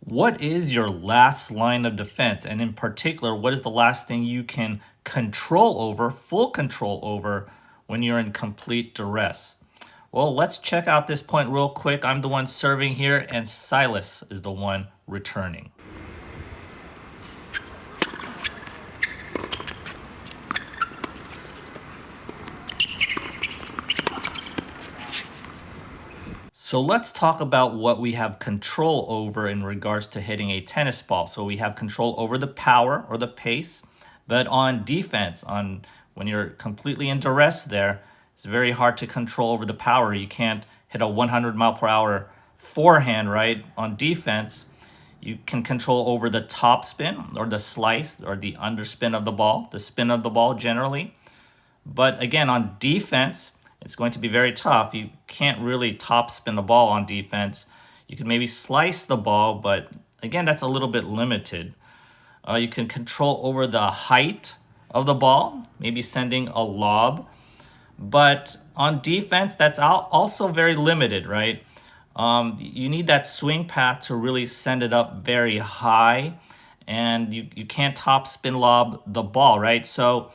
What is your last line of defense? And in particular, what is the last thing you can control over, full control over, when you're in complete duress? Well, let's check out this point real quick. I'm the one serving here, and Silas is the one returning. So let's talk about what we have control over in regards to hitting a tennis ball. So we have control over the power or the pace, but on defense, when you're completely in duress there, it's very hard to control over the power. You can't hit a 100 mile per hour forehand, right? On defense, you can control over the top spin or the slice or the underspin of the ball, the spin of the ball generally. But again, on defense, it's going to be very tough. You can't really top spin the ball on defense. You can maybe slice the ball, but again, that's a little bit limited. You can control over the height of the ball, maybe sending a lob. But on defense, that's also very limited, right? You need that swing path to really send it up very high, and you can't top spin lob the ball, right? So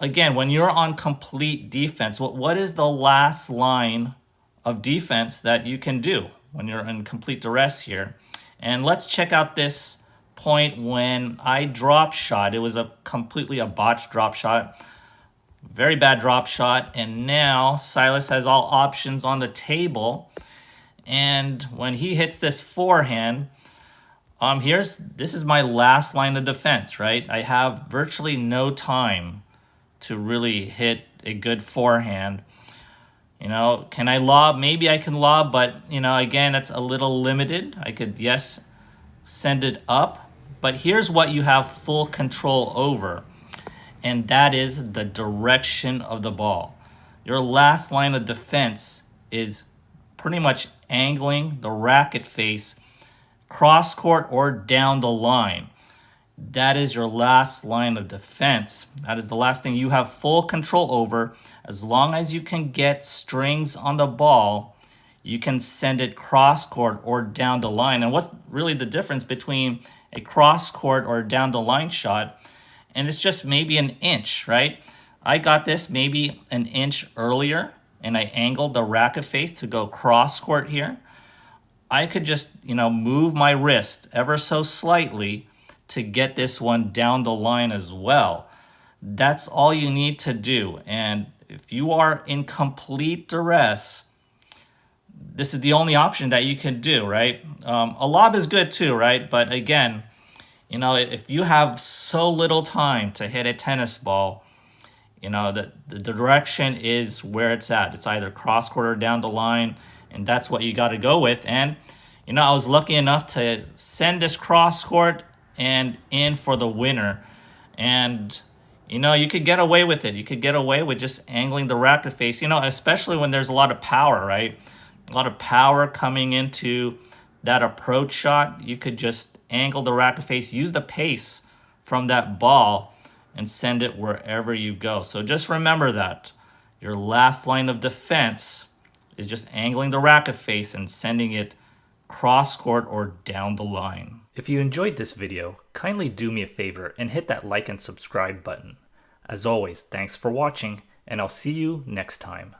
again, when you're on complete defense, what is the last line of defense that you can do when you're in complete duress here? And let's check out this point when I drop shot. It was completely a botched drop shot. Very bad drop shot. And now Silas has all options on the table. And when he hits this forehand, this is my last line of defense, right? I have virtually no time to really hit a good forehand. Can I lob? Maybe I can lob, but again, it's a little limited. I could, yes, send it up, but here's what you have full control over, and that is the direction of the ball. Your last line of defense is pretty much angling the racket face cross court or down the line. That is your last line of defense. That is the last thing you have full control over. As long as you can get strings on the ball, you can send it cross court or down the line. And what's really the difference between a cross court or down the line shot? And it's just maybe an inch, right? I got this maybe an inch earlier, and I angled the racket face to go cross court here. I could just, move my wrist ever so slightly to get this one down the line as well. That's all you need to do. And if you are in complete duress, this is the only option that you can do, right? A lob is good too, right? But again, if you have so little time to hit a tennis ball, the direction is where it's at. It's either cross court or down the line, and that's what you got to go with. And, I was lucky enough to send this cross court and in for the winner. And you could get away with it. You could get away with just angling the racket face, especially when there's a lot of power, right? A lot of power coming into that approach shot. You could just angle the racket face, use the pace from that ball, and send it wherever you go. So just remember that your last line of defense is just angling the racket face and sending it cross court or down the line. If you enjoyed this video, kindly do me a favor and hit that like and subscribe button. As always, thanks for watching, and I'll see you next time.